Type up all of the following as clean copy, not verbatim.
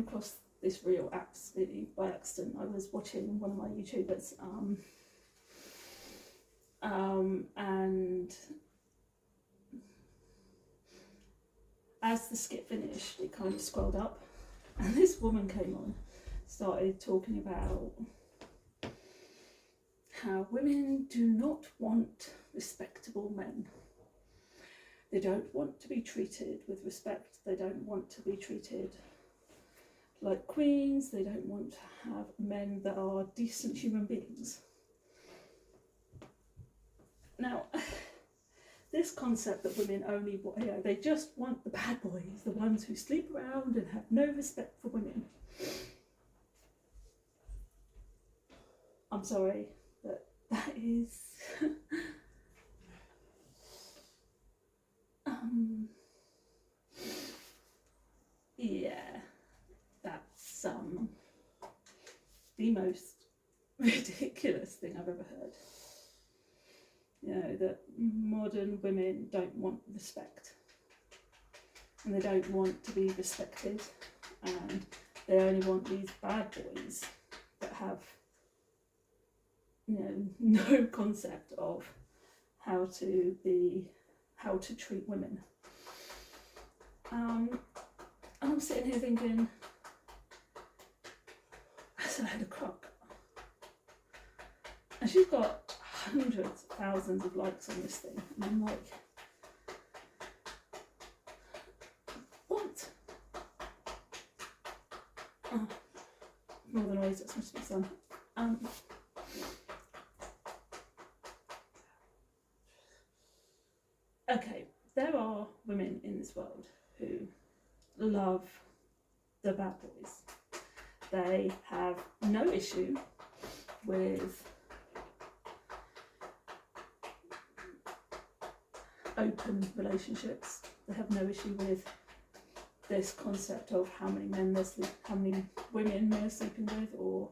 across this reel absolutely by accident. I was watching one of my YouTubers, and as the skit finished, it kind of scrolled up, and this woman came on, started talking about how women do not want respectable men. They don't want to be treated with respect. They don't want to be treated like queens. They don't want to have men that are decent human beings. Now, this concept that women only want, they just want the bad boys, the ones who sleep around and have no respect for women. I'm sorry, but that is yeah, that's the most ridiculous thing I've ever heard. That modern women don't want respect, and they don't want to be respected, and they only want these bad boys that have no concept of how to treat women. I'm sitting here thinking, that's a load of crock. And she's got hundreds, thousands of likes on this thing, and I'm like, what? Oh, more than always, that's supposed to be son. Okay, there are women in this world who love the bad boys. They have no issue with open relationships. They have no issue with this concept of how many women they're sleeping with, or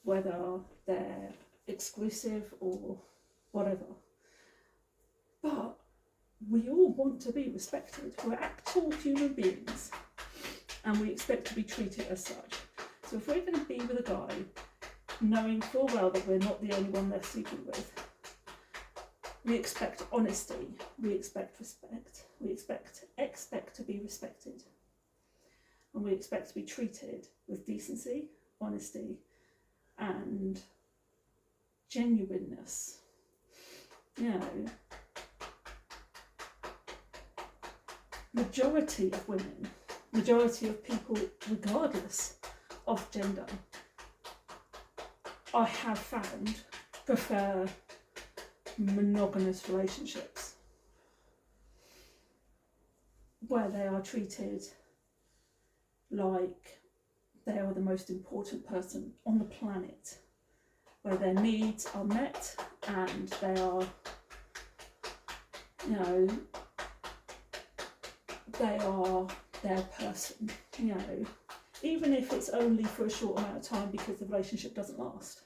whether they're exclusive or whatever. But we all want to be respected. We're actual human beings, and we expect to be treated as such. So if we're going to be with a guy, knowing full well that we're not the only one they're sleeping with, we expect honesty, we expect respect, we expect to be respected, and we expect to be treated with decency, honesty, and genuineness. Majority of women, majority of people, regardless of gender, I have found prefer monogamous relationships where they are treated like they are the most important person on the planet, where their needs are met and they are, they are their person, even if it's only for a short amount of time because the relationship doesn't last.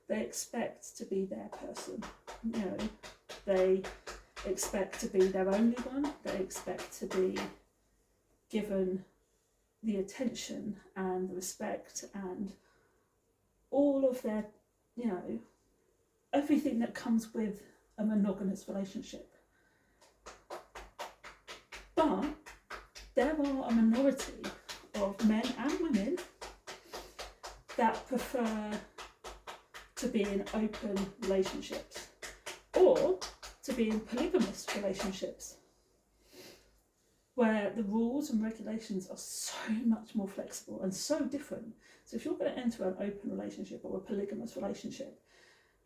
They expect to be their person, they expect to be their only one, they expect to be given the attention and the respect and all of their, everything that comes with a monogamous relationship. But there are a minority of men and women that prefer to be in open relationships or to be in polygamous relationships, where the rules and regulations are so much more flexible and so different. So if you're going to enter an open relationship or a polygamous relationship,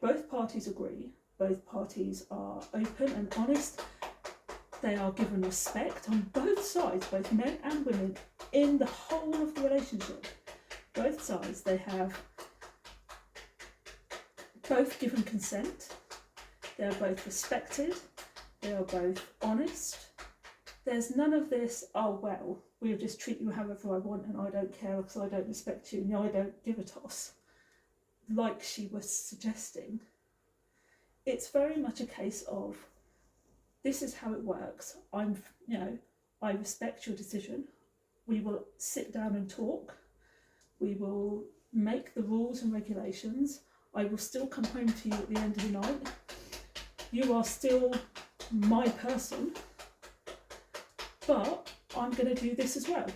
both parties agree, both parties are open and honest, they are given respect on both sides, both men and women, in the whole of the relationship. Both sides, they have both given consent, they are both respected, they are both honest. There's none of this, oh well, we'll just treat you however I want and I don't care because I don't respect you and I don't give a toss, like she was suggesting. It's very much a case of, this is how it works. I respect your decision. we will sit down and talk. We will make the rules and regulations. I will still come home to you at the end of the night. You are still my person, but I'm going to do this as well.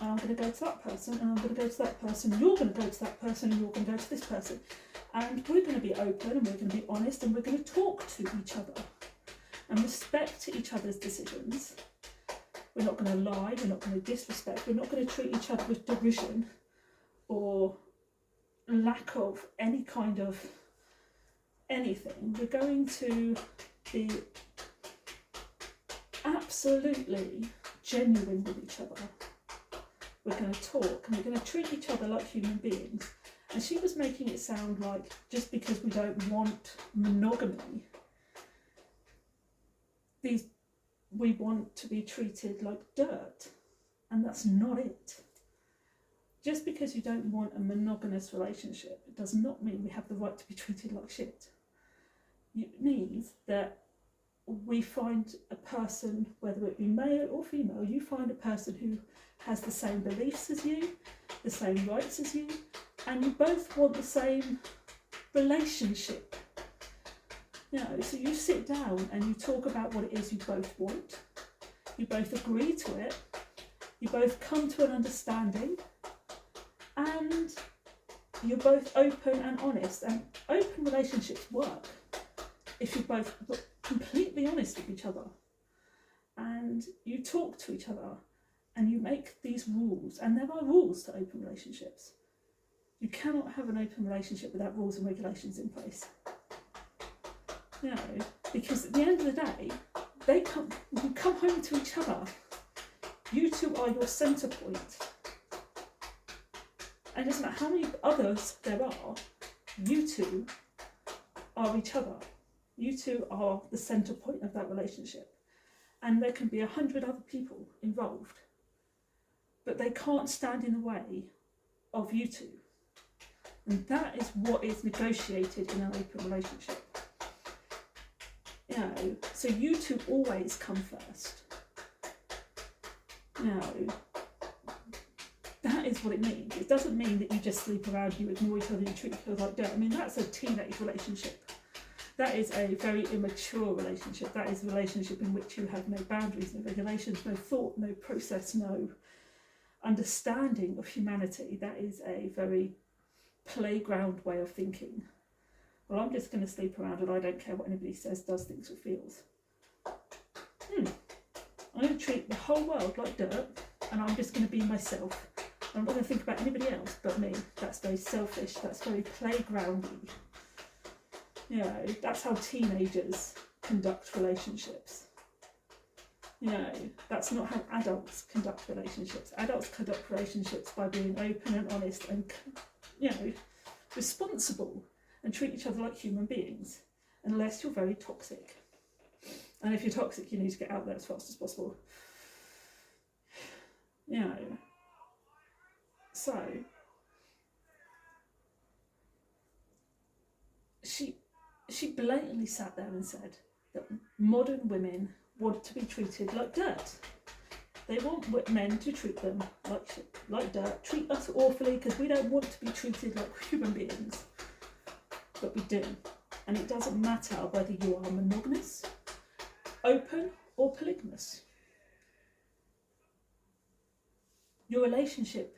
I'm going to go to that person, and I'm going to go to that person. You're going to go to that person, and you're going to go to this person. And we're going to be open, and we're going to be honest, and we're going to talk to each other and respect each other's decisions. We're not going to lie. We're not going to disrespect. We're not going to treat each other with derision or lack of any kind of anything. We're going to be absolutely genuine with each other. We're going to talk, and we're going to treat each other like human beings. And she was making it sound like just because we don't want monogamy, we want to be treated like dirt. And that's not it. Just because you don't want a monogamous relationship, it does not mean we have the right to be treated like shit. It means that we find a person, whether it be male or female, you find a person who has the same beliefs as you, the same rights as you, and you both want the same relationship. You know, so you sit down and you talk about what it is you both want, you both agree to it, you both come to an understanding, and you're both open and honest. And open relationships work if you're both completely honest with each other, and you talk to each other, and you make these rules. And there are rules to open relationships. You cannot have an open relationship without rules and regulations in place. You know, because at the end of the day, you come home to each other. You two are your centre point. And it doesn't matter how many others there are, you two are each other. You two are the centre point of that relationship. And there can be 100 other people involved, but they can't stand in the way of you two. And that is what is negotiated in an open relationship. You know, so you two always come first. You know, that is what it means. It doesn't mean that you just sleep around, you ignore each other, you treat each other like dirt. I mean, that's a teenage relationship. That is a very immature relationship. That is a relationship in which you have no boundaries, no regulations, no thought, no process, no understanding of humanity. That is a very playground way of thinking. Well, I'm just going to sleep around and I don't care what anybody says, does, thinks or feels. I'm going to treat the whole world like dirt, and I'm just going to be myself. I'm not going to think about anybody else but me. That's very selfish. That's very playgroundy. You know, that's how teenagers conduct relationships. You know, that's not how adults conduct relationships. Adults conduct relationships by being open and honest and, you know, responsible, and treat each other like human beings, unless you're very toxic. And if you're toxic, you need to get out there as fast as possible. You know, so she blatantly sat there and said that modern women want to be treated like dirt. They want men to treat them like shit, like dirt, treat us awfully because we don't want to be treated like human beings. But we do. And it doesn't matter whether you are monogamous, open or polygamous. Your relationship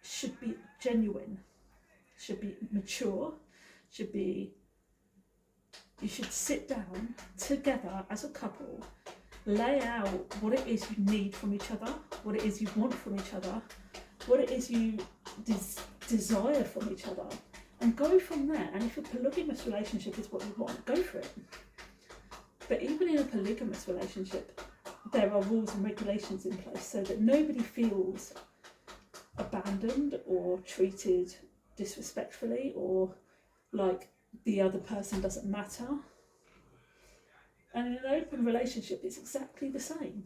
should be genuine, should be mature, you should sit down together as a couple, lay out what it is you need from each other, what it is you want from each other, what it is you desire from each other, and go from there. And if a polygamous relationship is what you want, go for it. But even in a polygamous relationship, there are rules and regulations in place so that nobody feels abandoned or treated disrespectfully or like the other person doesn't matter. And in an open relationship, it's exactly the same.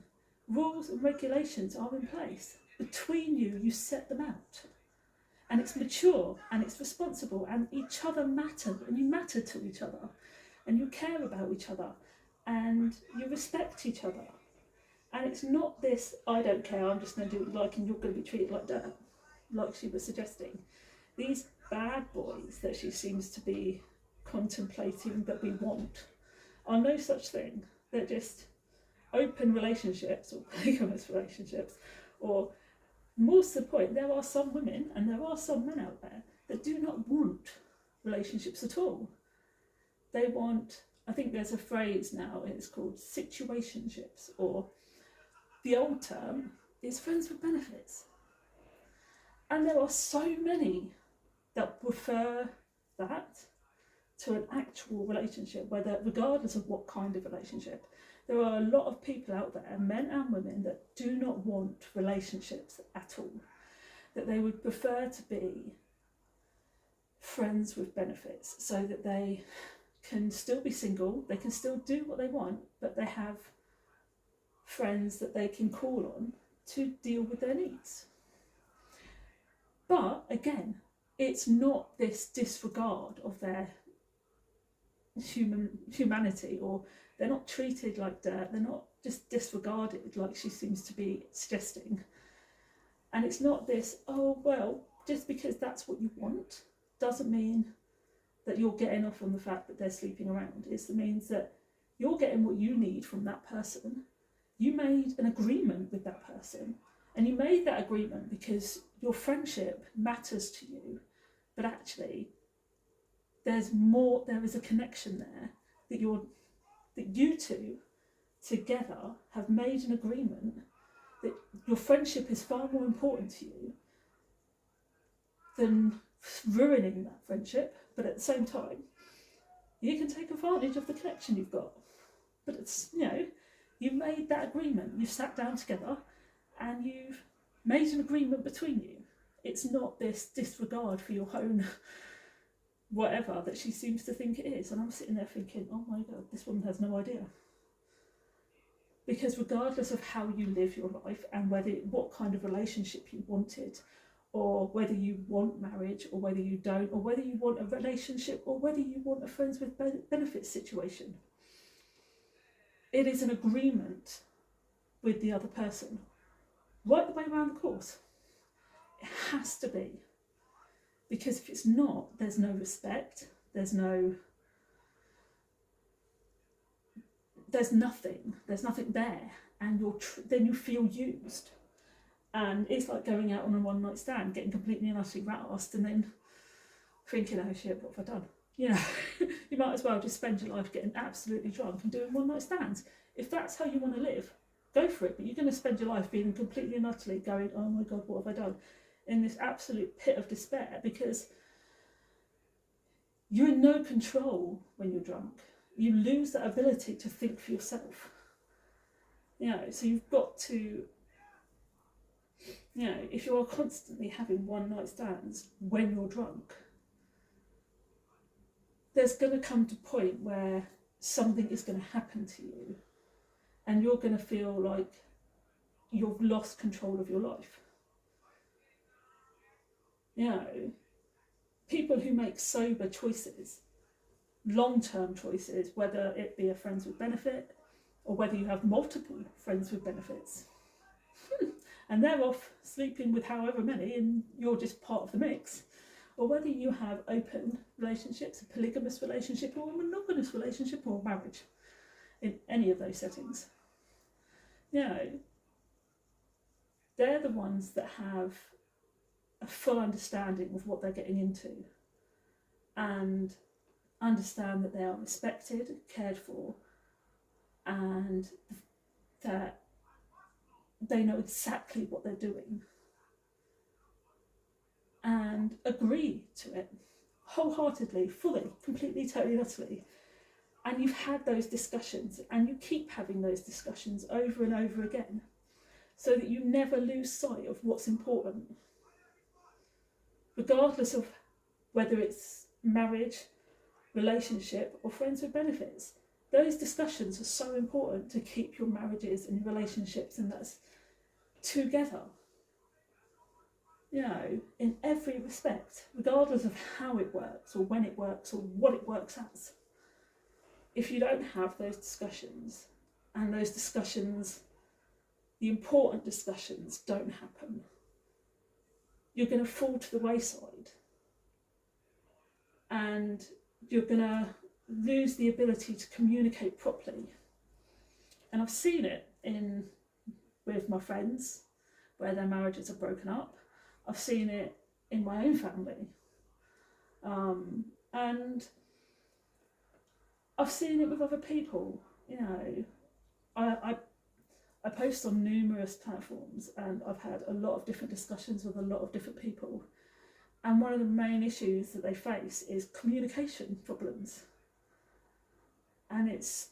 Rules and regulations are in place. Between you, you set them out. And it's mature and it's responsible, and each other matter, and you matter to each other, and you care about each other, and you respect each other. And it's not this, I don't care, I'm just going to do what you like and you're going to be treated like dirt, like she was suggesting. These bad boys that she seems to be contemplating that we want are no such thing. They're just open relationships or polygamous relationships, or more to the point, there are some women and there are some men out there that do not want relationships at all. They want, I think there's a phrase now, it's called situationships, or the old term is friends with benefits. And there are so many that prefer that to an actual relationship, whether regardless of what kind of relationship. There are a lot of people out there, men and women, that do not want relationships at all, that they would prefer to be friends with benefits, so that they can still be single, they can still do what they want, but they have friends that they can call on to deal with their needs. But again, it's not this disregard of their humanity, or they're not treated like dirt, they're not just disregarded like she seems to be suggesting. And it's not this, oh well, just because that's what you want doesn't mean that you're getting off on the fact that they're sleeping around. It means that you're getting what you need from that person. You made an agreement with that person, and you made that agreement because your friendship matters to you, but actually there's more, there is a connection there that you two together have made an agreement that your friendship is far more important to you than ruining that friendship. But at the same time, you can take advantage of the connection you've got. But it's, you've made that agreement, you've sat down together and you've made an agreement between you. It's not this disregard for your own whatever that she seems to think it is. And I'm sitting there thinking, oh my God, this woman has no idea. Because regardless of how you live your life and what kind of relationship you wanted, or whether you want marriage or whether you don't, or whether you want a relationship or whether you want a friends with benefits situation, it is an agreement with the other person, right the way around the course. It has to be. Because if it's not, there's no respect, there's nothing there, and then you feel used. And it's like going out on a one night stand, getting completely and utterly rat-arsed, and then thinking, oh shit, what have I done? You might as well just spend your life getting absolutely drunk and doing one night stands. If that's how you want to live, go for it. But you're going to spend your life being completely and utterly going, oh my God, what have I done? In this absolute pit of despair, because you're in no control when you're drunk. You lose that ability to think for yourself. So you've got to, if you're constantly having one night stands when you're drunk, there's going to come to a point where something is going to happen to you and you're going to feel like you've lost control of your life. People who make sober choices, long-term choices, whether it be a friends with benefit or whether you have multiple friends with benefits, and they're off sleeping with however many and you're just part of the mix, or whether you have open relationships, a polygamous relationship or a monogamous relationship or marriage, in any of those settings, they're the ones that have a full understanding of what they're getting into and understand that they are respected, cared for, and that they know exactly what they're doing and agree to it wholeheartedly, fully, completely, totally, utterly. And you've had those discussions and you keep having those discussions over and over again so that you never lose sight of what's important. Regardless of whether it's marriage, relationship or friends with benefits. Those discussions are so important to keep your marriages and relationships and that's together. In every respect, regardless of how it works or when it works or what it works as. If you don't have those discussions, and those discussions the important discussions don't happen. You're going to fall to the wayside, and you're going to lose the ability to communicate properly. And I've seen it with my friends where their marriages are broken up. I've seen it in my own family. And I've seen it with other people. You know, I post on numerous platforms, and I've had a lot of different discussions with a lot of different people. And one of the main issues that they face is communication problems. And it's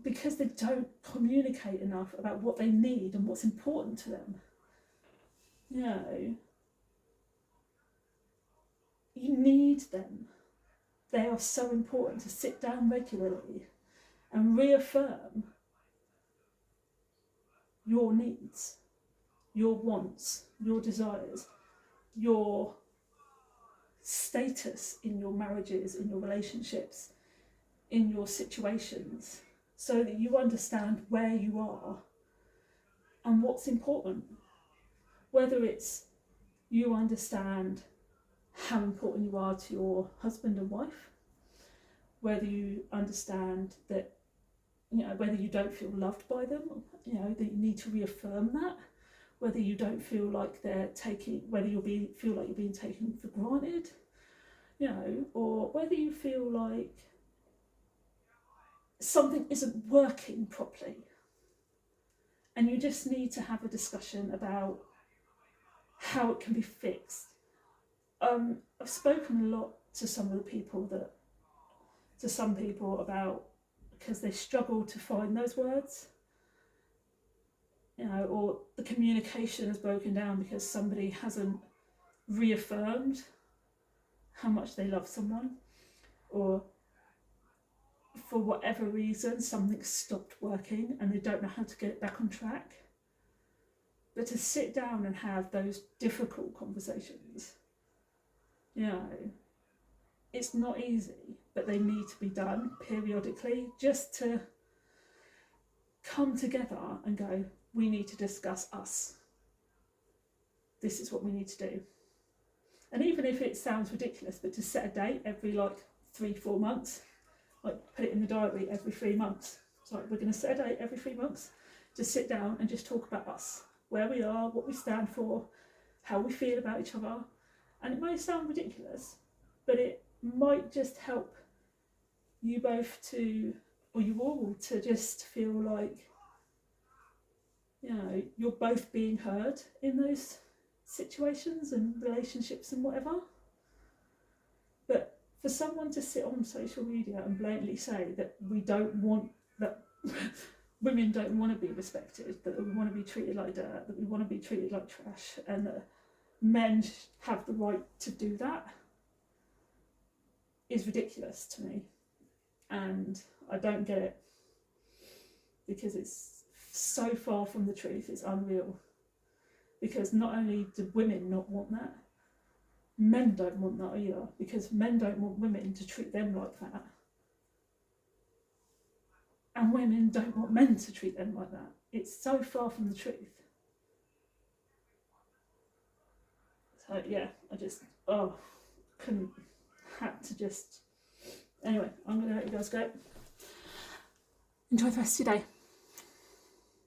because they don't communicate enough about what they need and what's important to them. You know, you need them. They are so important to sit down regularly and reaffirm your needs, your wants, your desires, your status in your marriages, in your relationships, in your situations, so that you understand where you are and what's important. Whether it's you understand how important you are to your husband and wife, whether you understand that, you know, whether you don't feel loved by them, you know, that you need to reaffirm that, whether you don't feel like whether feel like you're being taken for granted, you know, or whether you feel like something isn't working properly, and you just need to have a discussion about how it can be fixed. I've spoken a lot to some people about, because they struggle to find those words, you know, or the communication has broken down because somebody hasn't reaffirmed how much they love someone, or for whatever reason something stopped working and they don't know how to get it back on track. But to sit down and have those difficult conversations, you know, it's not easy, but they need to be done periodically, just to come together and go, we need to discuss us. This is what we need to do. And even if it sounds ridiculous, but to set a date every 3-4 months, put it in the diary every 3 months. So we're going to set a date every 3 months to sit down and just talk about us, where we are, what we stand for, how we feel about each other. And it may sound ridiculous, but it might just help you both or you all to just feel like, you know, you're both being heard in those situations and relationships and whatever. But for someone to sit on social media and blatantly say that that women don't want to be respected, that we want to be treated like dirt, that we want to be treated like trash, and that men have the right to do that, is ridiculous to me. And I don't get it, because it's so far from the truth, it's unreal. Because not only do women not want that, men don't want that either, because men don't want women to treat them like that. And women don't want men to treat them like that. It's so far from the truth. So yeah, I just, anyway, I'm going to let you guys go. Enjoy the rest of your day.